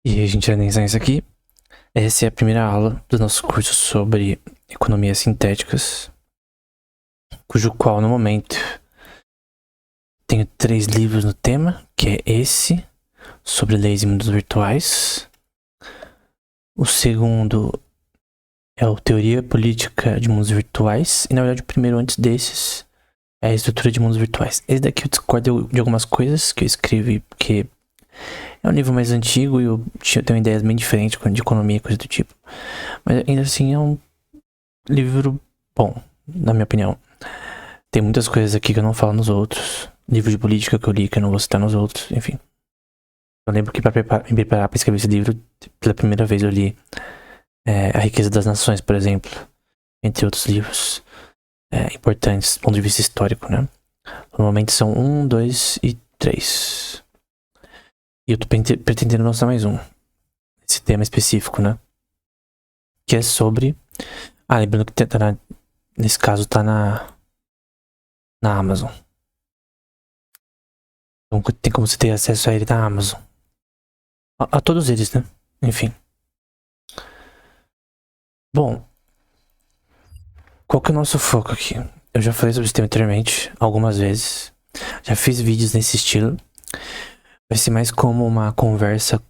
E aí, gente, organizar isso aqui. Essa é a primeira aula do nosso curso sobre economias sintéticas, cujo qual, no momento, tenho 3 livros no tema, que é esse, sobre leis e mundos virtuais. O segundo é o Teoria Política de Mundos Virtuais, e na verdade o primeiro antes desses é a Estrutura de Mundos Virtuais. Esse daqui eu discordo de algumas coisas que eu escrevi, porque é um livro mais antigo e eu tenho ideias bem diferentes de economia e coisa do tipo. Mas ainda assim é um livro bom, na minha opinião. Tem muitas coisas aqui que eu não falo nos outros. Livro de política que eu li que eu não vou citar nos outros, enfim. Eu lembro que pra me preparar pra escrever esse livro, pela primeira vez eu li A Riqueza das Nações, por exemplo. Entre outros livros importantes do ponto de vista histórico, né? Normalmente são 1, 2 e 3. E eu tô pretendendo lançar mais um. Esse tema específico, né? Que é sobre... lembrando que nesse caso tá na Amazon. Então tem como você ter acesso a ele na Amazon. A todos eles, né? Enfim. Bom, qual que é o nosso foco aqui? Eu já falei sobre esse tema anteriormente, algumas vezes. Já fiz vídeos nesse estilo. Vai ser mais como uma conversa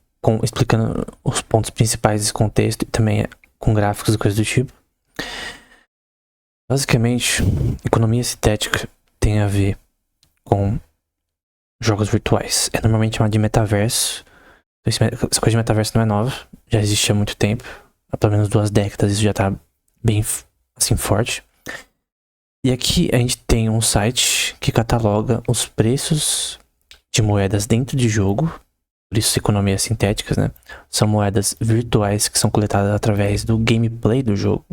explicando os pontos principais desse contexto e também com gráficos e coisas do tipo. Basicamente, economia sintética tem a ver com jogos virtuais. É normalmente chamado de metaverso. Essa coisa de metaverso não é nova, já existe há muito tempo. Há pelo menos 2 décadas isso já tá bem assim forte. E aqui a gente tem um site que cataloga os preços de moedas dentro de jogo, por isso economias sintéticas, né? São moedas virtuais que são coletadas através do gameplay do jogo.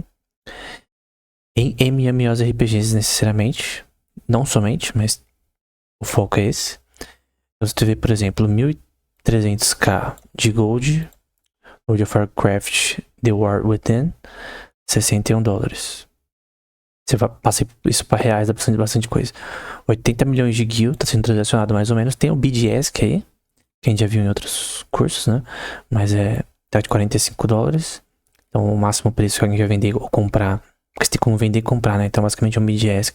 Em MMORPGs necessariamente, não somente, mas o foco é esse. Você vê, por exemplo, 1300k de gold, World of Warcraft The War Within, $61. Você passa isso para reais, dá bastante coisa. 80 milhões de guild, tá sendo transacionado mais ou menos. Tem o BDS, que a gente já viu em outros cursos, né? Mas tá de $45. Então o máximo preço que alguém vai vender ou comprar. Porque você tem como vender e comprar, né? Então basicamente é um BDS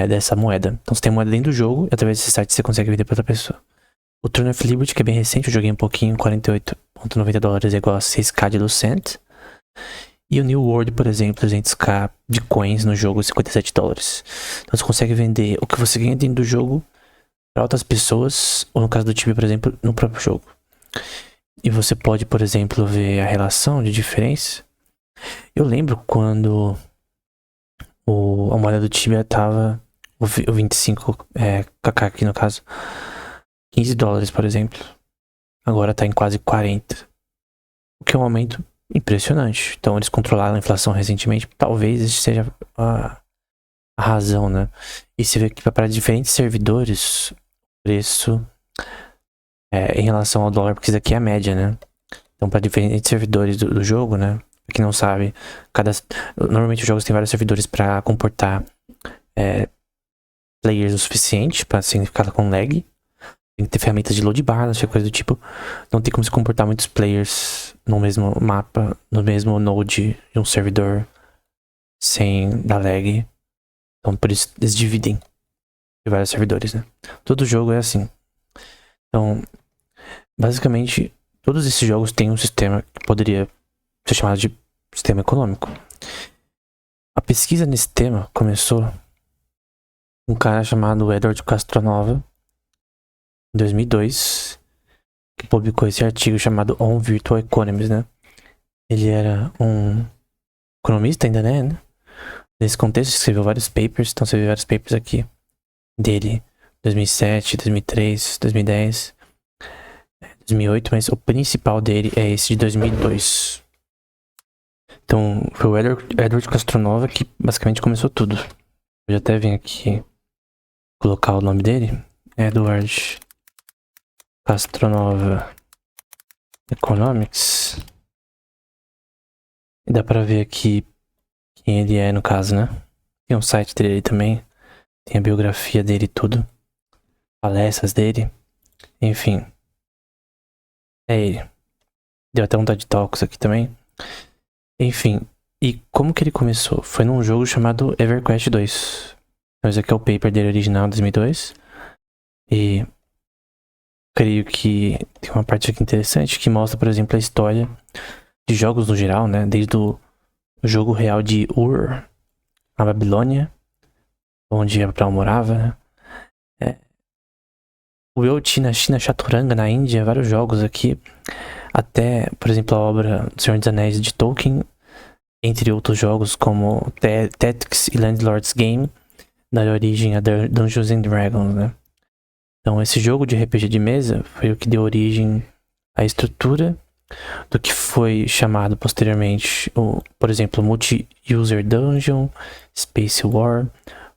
dessa moeda. Então você tem moeda dentro do jogo e através desse site você consegue vender para outra pessoa. O Throne of Liberty, que é bem recente, eu joguei um pouquinho, $48,90 é igual a 6k de Lucent. E o New World, por exemplo, 300k de coins no jogo, $57. Então você consegue vender o que você ganha dentro do jogo para outras pessoas, ou no caso do Tibia, por exemplo, no próprio jogo. E você pode, por exemplo, ver a relação de diferença. Eu lembro quando a moeda do Tibia tava, o 25kk aqui no caso, $15, por exemplo. Agora tá em quase 40. O que é um aumento impressionante. Então eles controlaram a inflação recentemente. Talvez isso seja a razão, né? E você vê que para diferentes servidores, o preço em relação ao dólar, porque isso aqui é a média, né? Então para diferentes servidores do jogo, né? Pra quem não sabe, normalmente os jogos têm vários servidores para comportar players o suficiente para significar com lag. Tem que ter ferramentas de load balance, coisa do tipo. Não tem como se comportar muitos players no mesmo mapa, no mesmo node de um servidor sem dar lag. Então por isso eles dividem em vários servidores, né? Todo jogo é assim. Então, basicamente, todos esses jogos têm um sistema que poderia ser chamado de sistema econômico. A pesquisa nesse tema começou com um cara chamado Edward Castronova, em 2002, que publicou esse artigo chamado On Virtual Economies, né? Ele era um economista ainda, né? Nesse contexto, escreveu vários papers, então você vê vários papers aqui dele, 2007, 2003, 2010, 2008, mas o principal dele é esse de 2002. Então, foi o Edward Castronova que basicamente começou tudo. Eu já até vim aqui colocar o nome dele, Edward Castronova Economics. E dá pra ver aqui quem ele é no caso, né? Tem um site dele também. Tem a biografia dele e tudo. Palestras dele. Enfim. É ele. Deu até vontade de talks aqui também. Enfim, e como que ele começou? Foi num jogo chamado EverQuest 2. Então esse aqui é o paper dele original, 2002. E creio que tem uma parte aqui interessante que mostra, por exemplo, a história de jogos no geral, né? Desde o jogo real de Ur, na Babilônia, onde Abraão morava, né? O Yoshi na China, Chaturanga na Índia, vários jogos aqui. Até, por exemplo, a obra do Senhor dos Anéis de Tolkien, entre outros jogos como Tactics e Landlord's Game, da origem a Dungeons and Dragons, né? Então, esse jogo de RPG de mesa foi o que deu origem à estrutura do que foi chamado posteriormente, por exemplo, Multi-User Dungeon, Space War,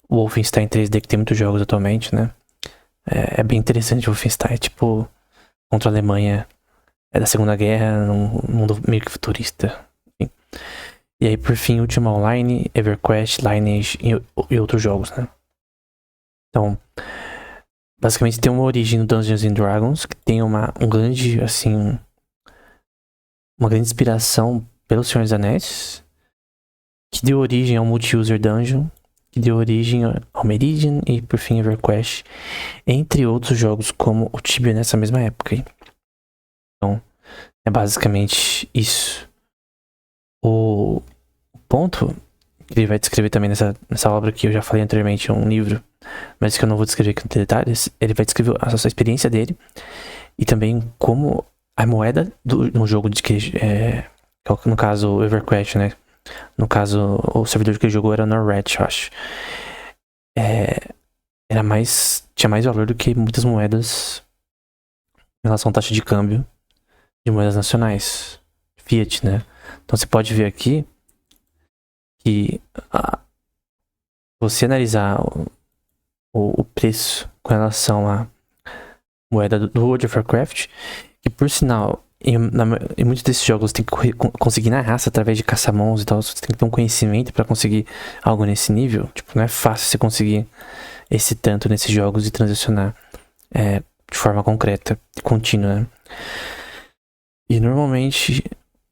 Wolfenstein 3D, que tem muitos jogos atualmente, né? É bem interessante o Wolfenstein, é tipo, contra a Alemanha, é da Segunda Guerra, num mundo meio que futurista. Enfim. E aí, por fim, Ultima Online, EverQuest, Lineage e outros jogos, né? Então, basicamente tem uma origem no Dungeons and Dragons, que tem uma grande, assim, uma grande inspiração pelo Senhor dos Anéis, que deu origem ao Multi-User Dungeon, que deu origem ao Meridian e, por fim, EverQuest, entre outros jogos como o Tibia nessa mesma época. Então, é basicamente isso. O ponto que ele vai descrever também nessa obra que eu já falei anteriormente, é um livro, mas que eu não vou descrever aqui em detalhes. Ele vai descrever a sua experiência dele e também como a moeda no jogo de que no caso o EverQuest, né? No caso, o servidor que ele jogou era o Norred, eu acho. Tinha mais valor do que muitas moedas em relação à taxa de câmbio de moedas nacionais, Fiat, né? Então você pode ver aqui que você analisar o preço com relação à moeda do World of Warcraft, que por sinal, em muitos desses jogos você tem que conseguir na raça através de caçamons e tal, você tem que ter um conhecimento para conseguir algo nesse nível. Tipo, não é fácil você conseguir esse tanto nesses jogos e transicionar de forma concreta e contínua, né? E normalmente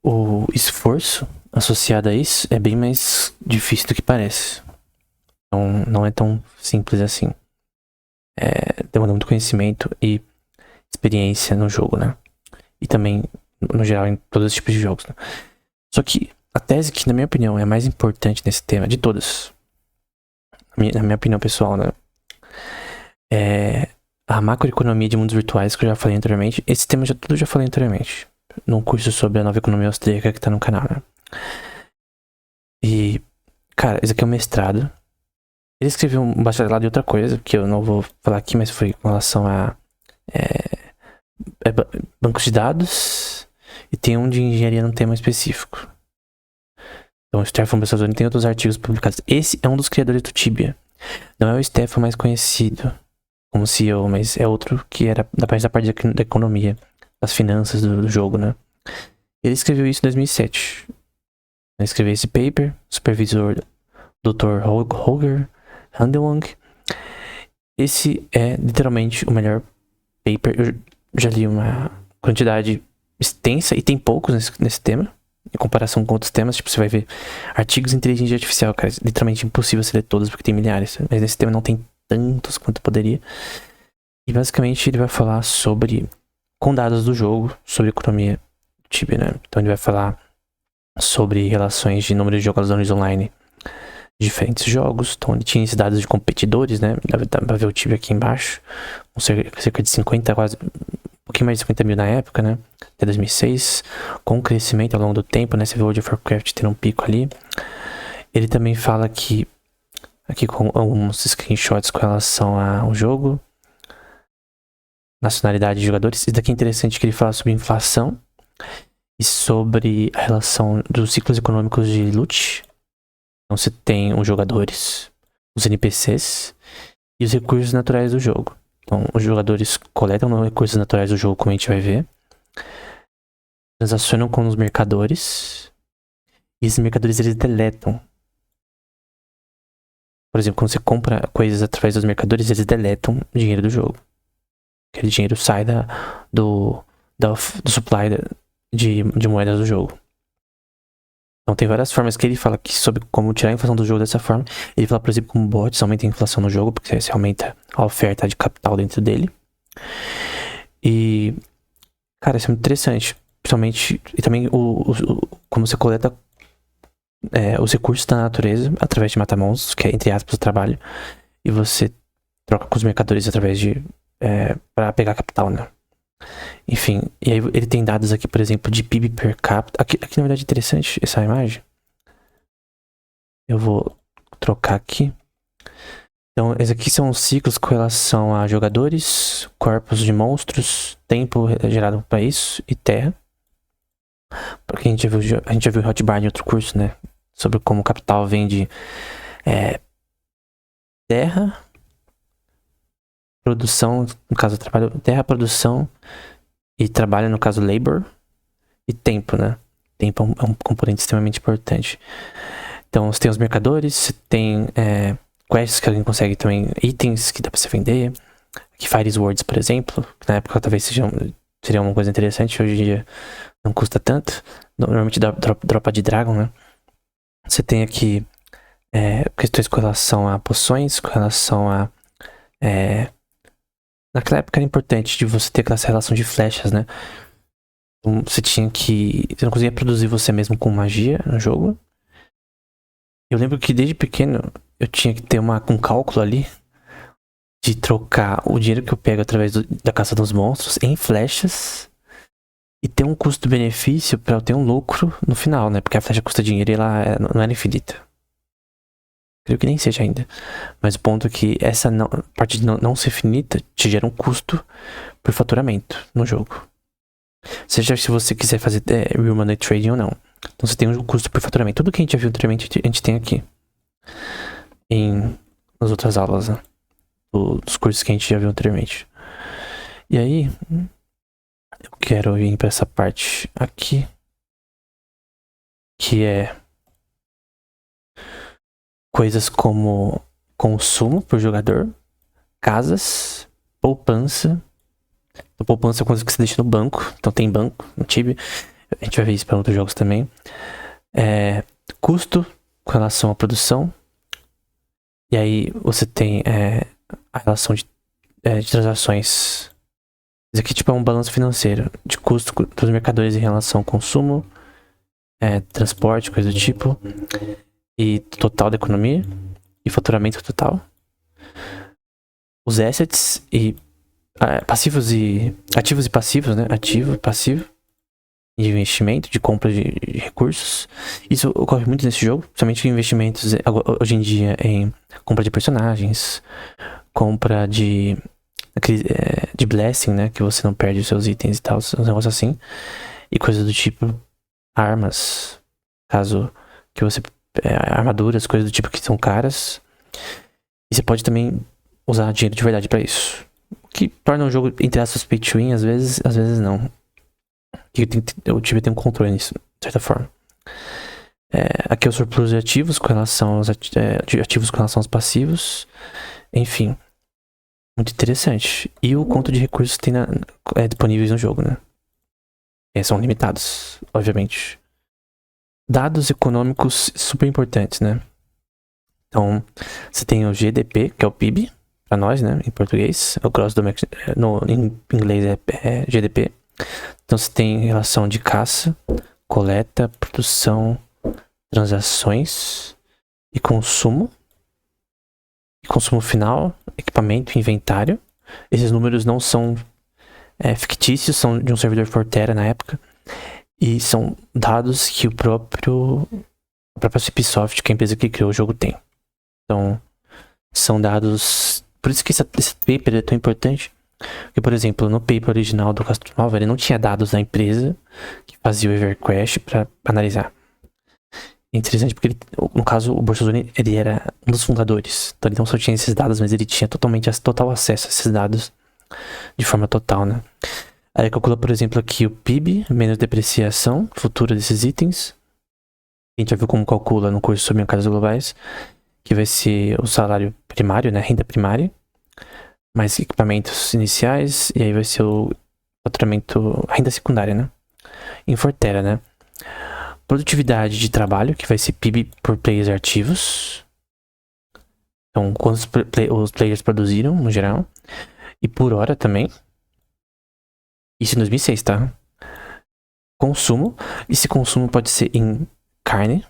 o esforço associado a isso é bem mais difícil do que parece. Então, não é tão simples assim. Demanda muito conhecimento e experiência no jogo, né? E também, no geral, em todos os tipos de jogos, né? Só que a tese que, na minha opinião, é a mais importante nesse tema, de todas, na minha opinião pessoal, né? É a macroeconomia de mundos virtuais, que eu já falei anteriormente. Esse tema tudo já falei anteriormente, num curso sobre a nova economia austríaca que tá no canal, né? E, cara, esse aqui é um mestrado. Ele escreveu um bacharelado de outra coisa, que eu não vou falar aqui, mas foi com relação a bancos de dados, e tem um de engenharia num tema específico. Então o Stefan Bessazoni tem outros artigos publicados. Esse é um dos criadores do Tibia. Não é o Stefan mais conhecido como CEO, mas é outro que era da parte da economia, das finanças do jogo, né? Ele escreveu isso em 2007. Ele escreveu esse paper, supervisor Dr. Holger Handelwang. Esse é literalmente o melhor paper. Eu já li uma quantidade extensa e tem poucos nesse tema, em comparação com outros temas. Tipo, você vai ver artigos de inteligência artificial, cara, é literalmente impossível você ler todos porque tem milhares, mas nesse tema não tem tantos quanto poderia. E basicamente ele vai falar sobre, com dados do jogo, sobre economia do Tibia, né? Então ele vai falar sobre relações de número de jogadores online de diferentes jogos. Então ele tinha esses dados de competidores, né? Dá pra ver o Tibia aqui embaixo, com cerca de 50, quase um pouquinho mais de 50 mil na época, né? Até 2006, com crescimento ao longo do tempo, né? Você vê o World of Warcraft ter um pico ali. Ele também fala que, aqui com alguns screenshots com relação ao jogo, nacionalidade de jogadores. Isso daqui é interessante, que ele fala sobre inflação e sobre a relação dos ciclos econômicos de loot. Então você tem os jogadores, os NPCs e os recursos naturais do jogo. Então os jogadores coletam os recursos naturais do jogo, como a gente vai ver, transacionam com os mercadores, e esses mercadores eles deletam. Por exemplo, quando você compra coisas através dos mercadores, eles deletam dinheiro do jogo. Aquele dinheiro sai do supply de moedas do jogo. Então tem várias formas que ele fala que sobre como tirar a inflação do jogo dessa forma. Ele fala, por exemplo, como bots aumentam a inflação no jogo, porque você aumenta a oferta de capital dentro dele. E, cara, isso é muito interessante. Principalmente, e também como você coleta os recursos da natureza através de matar monstros, que é, entre aspas, o trabalho. E você troca com os mercadores através de... pra pegar capital, né? Enfim, e aí ele tem dados aqui, por exemplo, de PIB per capita. Aqui na verdade é interessante essa imagem. Eu vou trocar aqui. Então, esses aqui são os ciclos com relação a jogadores, corpos de monstros, tempo gerado para isso e terra. Porque a gente já viu Hotbar em outro curso, né? Sobre como o capital vem de terra, produção, no caso trabalho, terra, produção e trabalho, no caso labor, e tempo, né? Tempo é um componente extremamente importante. Então você tem os mercadores, você tem quests que alguém consegue também, itens que dá pra você vender. Aqui Fire Words, por exemplo, que na época talvez seria uma coisa interessante, hoje em dia não custa tanto. Normalmente dropa de Dragon, né? Você tem aqui questões com relação a poções, com relação a... naquela época era importante de você ter aquela relação de flechas, né? Então, você não conseguia produzir você mesmo com magia no jogo. Eu lembro que desde pequeno eu tinha que ter um cálculo ali de trocar o dinheiro que eu pego através da caça dos monstros em flechas e ter um custo-benefício pra eu ter um lucro no final, né? Porque a flecha custa dinheiro e ela não era infinita. Creio que nem seja ainda. Mas o ponto é que essa parte de não ser finita te gera um custo por faturamento no jogo. Seja se você quiser fazer real money trading ou não. Então você tem um custo por faturamento. Tudo que a gente já viu anteriormente, a gente tem aqui. Nas outras aulas, né? Dos cursos que a gente já viu anteriormente. E aí, eu quero ir pra essa parte aqui. Que é coisas como consumo por jogador, casas, poupança. A poupança é coisa que você deixa no banco. Então tem banco no Tibia. A gente vai ver isso para outros jogos também. Custo com relação à produção. E aí você tem a relação de transações. Isso aqui tipo é um balanço financeiro de custo dos mercadores em relação ao consumo, transporte, coisa do tipo. E total da economia. E faturamento total. Os assets e passivos e... ativos e passivos, né? Ativo, passivo. De investimento, de compra de recursos. Isso ocorre muito nesse jogo. Principalmente investimentos hoje em dia em compra de personagens. Compra de blessing, né? Que você não perde os seus itens e tal. Uns negócios assim. E coisas do tipo armas. Caso que você... armaduras, coisas do tipo que são caras. E você pode também usar dinheiro de verdade pra isso. O que torna um jogo, entre aspas, pay to win, às vezes não. O time tem um controle nisso, de certa forma. Aqui é o surplus de ativos com relação aos ativos com relação aos passivos. Enfim. Muito interessante. E o quanto de recursos tem disponíveis no jogo, né? São limitados, obviamente. Dados econômicos super importantes, né? Então, você tem o GDP, que é o PIB, pra nós, né? Em português. O gross domestic, em inglês é GDP. Então, você tem relação de caça, coleta, produção, transações e consumo. E consumo final, equipamento, inventário. Esses números não são fictícios, são de um servidor Fortera na época. E são dados que a própria Ubisoft, que é a empresa que criou o jogo, tem. Então, são dados... Por isso que esse paper é tão importante. Porque, por exemplo, no paper original do Castro Nova, ele não tinha dados da empresa que fazia o Evercrash para analisar. É interessante porque, no caso, o Borsozoni, ele era um dos fundadores. Então ele não só tinha esses dados, mas ele tinha total acesso a esses dados de forma total, né? Aí calcula, por exemplo, aqui o PIB, menos depreciação futura desses itens. A gente já viu como calcula no curso sobre mercados globais, que vai ser o salário primário, né? Renda primária, mais equipamentos iniciais, e aí vai ser o faturamento, renda secundária, né? Em Fortera, né? Produtividade de trabalho, que vai ser PIB por players ativos. Então, quantos os players produziram, no geral. E por hora também. Isso em 2006, tá? Consumo. Esse consumo pode ser em carne,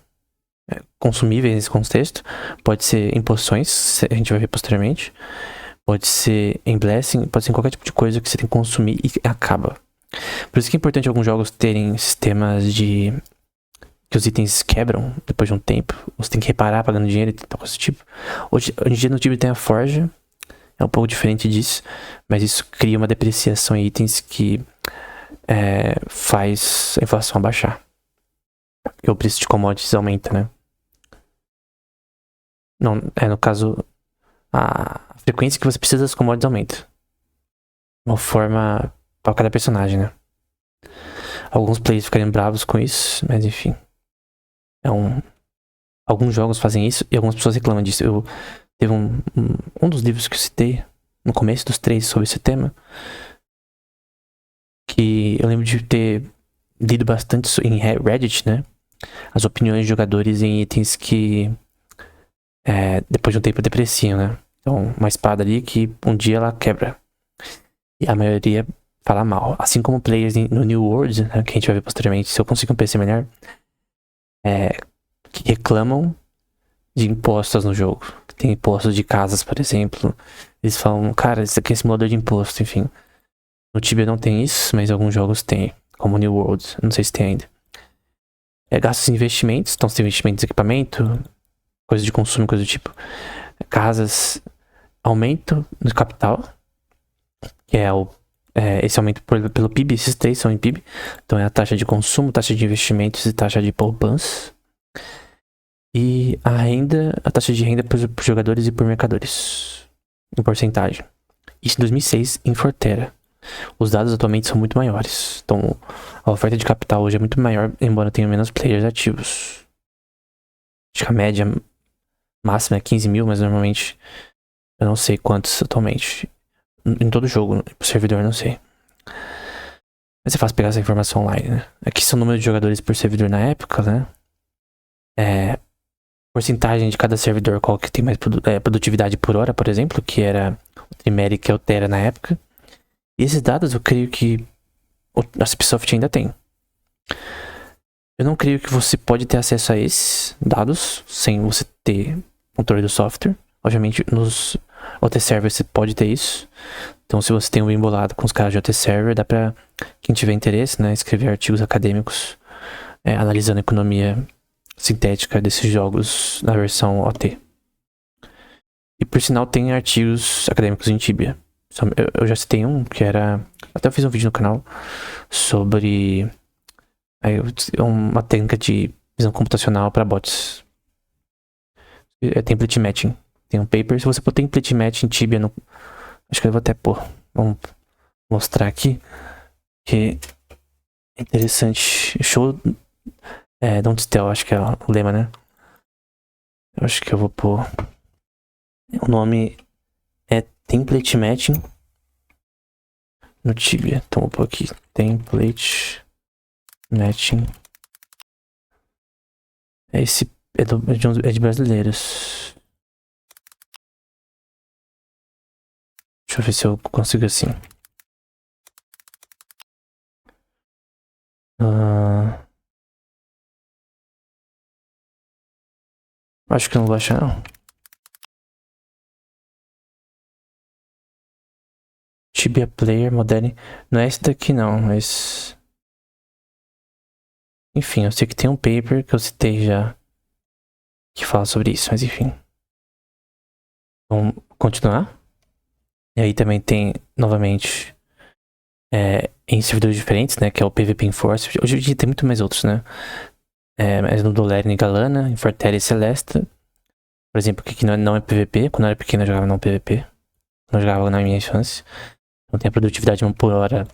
consumíveis nesse contexto. Pode ser em poções, a gente vai ver posteriormente. Pode ser em blessing, pode ser em qualquer tipo de coisa que você tem que consumir e acaba. Por isso que é importante alguns jogos terem sistemas de... que os itens quebram depois de um tempo. Você tem que reparar pagando dinheiro e tal, coisa do tipo. Hoje em dia no Tibia tem a Forja. É um pouco diferente disso. Mas isso cria uma depreciação em itens que faz a inflação abaixar. Porque o preço de commodities aumenta, né? Não, no caso, a frequência que você precisa das commodities aumenta. Uma forma para cada personagem, né? Alguns players ficariam bravos com isso, mas enfim. Alguns jogos fazem isso e algumas pessoas reclamam disso. Teve um dos livros que eu citei no começo dos 3 sobre esse tema, que eu lembro de ter lido bastante em Reddit, né? As opiniões de jogadores em itens que depois de um tempo depreciam, né? Então, uma espada ali que um dia ela quebra. E a maioria fala mal. Assim como players no New World, né, que a gente vai ver posteriormente, se eu conseguir um PC melhor, que reclamam de impostos no jogo. Tem impostos de casas, por exemplo. Eles falam, cara, isso aqui é simulador de imposto, enfim. No Tibia não tem isso, mas alguns jogos tem. Como New World, não sei se tem ainda. Gastos em investimentos, então se tem investimentos em equipamento, coisa de consumo, coisa do tipo. Casas, aumento no capital, que é esse aumento pelo PIB, esses 3 são em PIB. Então é a taxa de consumo, taxa de investimentos e taxa de poupança. E a taxa de renda por jogadores e por mercadores, em porcentagem. Isso em 2006, em Fortera. Os dados atualmente são muito maiores. Então, a oferta de capital hoje é muito maior, embora tenha menos players ativos. Acho que a média máxima é 15 mil, mas normalmente eu não sei quantos atualmente. Em todo jogo, pro servidor, não sei. Mas é fácil pegar essa informação online, né? Aqui são o número de jogadores por servidor na época, né? Porcentagem de cada servidor, qual que tem mais produtividade por hora, por exemplo, que era o Trimeric e o Tera na época. E esses dados eu creio que a Ubisoft ainda tem. Eu não creio que você pode ter acesso a esses dados sem você ter controle do software. Obviamente nos OT Server você pode ter isso. Então se você tem um embolado com os caras de OT Server, dá pra quem tiver interesse, né, escrever artigos acadêmicos analisando a economia sintética desses jogos na versão OT. E por sinal tem artigos acadêmicos em Tibia. Eu já citei um que era... Até eu fiz um vídeo no canal sobre uma técnica de visão computacional para bots. Template matching. Tem um paper. Se você pôr template matching em Tibia, acho que eu vou até pôr. Vamos mostrar aqui. Que é interessante. Show... Don't tell, acho que é o lema, né? Eu acho que eu vou pôr... O nome é template matching no Tibia. Então vou pôr aqui. Template matching. Esse é de brasileiros. Deixa eu ver se eu consigo assim. Acho que eu não vou achar, não. Tibia Player Modern. Não é esse daqui, não, mas... Enfim, eu sei que tem um paper que eu citei já que fala sobre isso, mas enfim. Vamos continuar. E aí também tem, novamente, em servidores diferentes, né, que é o PVP Enforce. Hoje em dia tem muito mais outros, né. Mas no Doleren e Galana, em Fortera e Celesta. Por exemplo, que aqui não é PVP. Quando eu era pequeno eu jogava não PVP. Não jogava na minha infância. Então tem a produtividade 1 por hora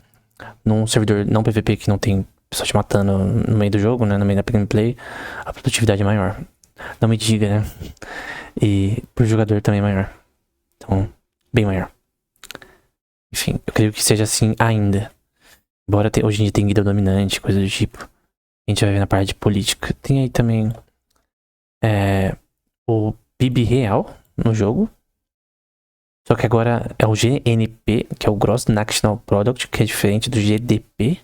num servidor não PVP que não tem pessoa te matando no meio do jogo, né, no meio da gameplay. A produtividade é maior. Não me diga, né. E pro jogador também é maior. Então, bem maior. Enfim, eu creio que seja assim ainda. Embora hoje em dia tem guida dominante, coisa do tipo. A gente vai ver na parte de política. Tem aí também o PIB real no jogo. Só que agora é o GNP, que é o Gross National Product, que é diferente do GDP,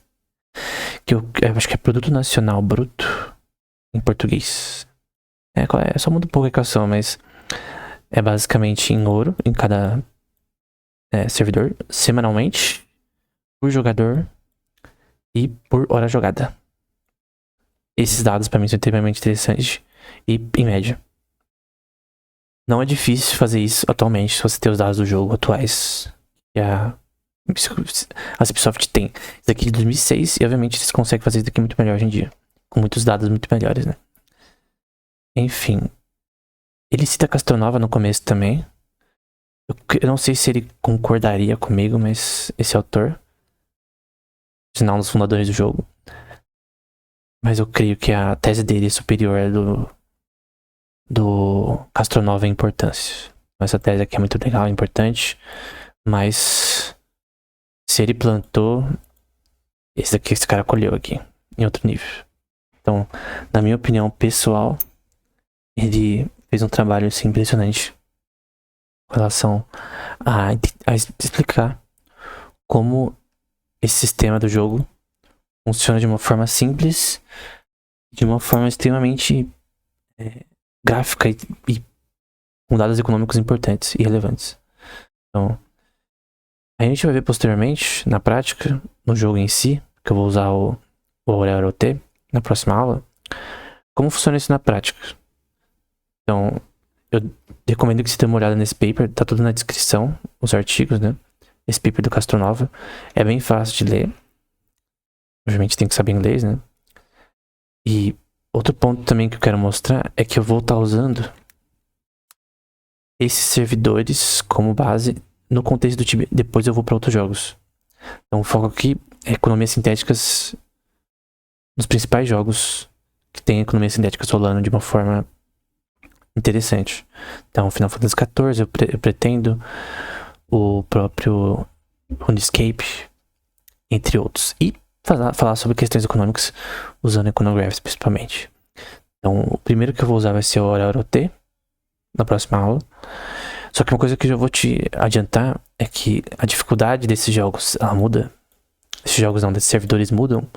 que eu acho que é Produto Nacional Bruto em português. Só muda um pouco a equação, mas é basicamente em ouro em cada servidor, semanalmente, por jogador e por hora jogada. Esses dados para mim são extremamente interessantes e em média. Não é difícil fazer isso atualmente se você ter os dados do jogo atuais. Que a Ubisoft tem. Isso aqui de 2006 e obviamente eles conseguem fazer isso daqui muito melhor hoje em dia. Com muitos dados muito melhores, né? Enfim. Ele cita Castronova no começo também. Eu não sei se ele concordaria comigo, mas esse autor, sinal um dos fundadores do jogo. Mas eu creio que a tese dele é superior à do Castronova em importância. Essa tese aqui é muito legal, é importante. Mas se ele plantou, esse cara colheu aqui, em outro nível. Então, na minha opinião pessoal, ele fez um trabalho assim, impressionante com relação a explicar como esse sistema do jogo funciona de uma forma simples, de uma forma extremamente gráfica e com dados econômicos importantes e relevantes. Então, a gente vai ver posteriormente, na prática, no jogo em si, que eu vou usar o OT na próxima aula, como funciona isso na prática. Então, eu recomendo que você dê uma olhada nesse paper, tá tudo na descrição, os artigos, né? Esse paper do Castronova é bem fácil de ler. Obviamente tem que saber inglês, né? E outro ponto também que eu quero mostrar é que eu vou estar usando esses servidores como base no contexto do Tibia. Depois eu vou para outros jogos. Então o foco aqui é economias sintéticas nos principais jogos que tem economias sintéticas rolando de uma forma interessante. Então Final Fantasy XIV eu pretendo, o próprio RuneScape, entre outros. E falar sobre questões econômicas usando Econographs principalmente. Então o primeiro que eu vou usar vai ser o OT na próxima aula. Só que uma coisa que eu já vou te adiantar é que a dificuldade desses jogos, ela muda. Esses jogos não, desses servidores mudam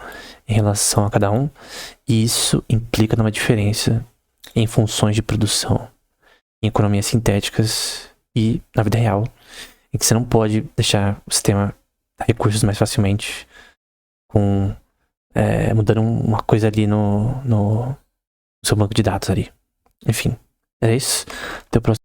em relação a cada um. E isso implica numa diferença em funções de produção, em economias sintéticas e na vida real, em que você não pode deixar o sistema dar recursos mais facilmente com mudando uma coisa ali no seu banco de dados ali. Enfim, é isso. Até o próximo.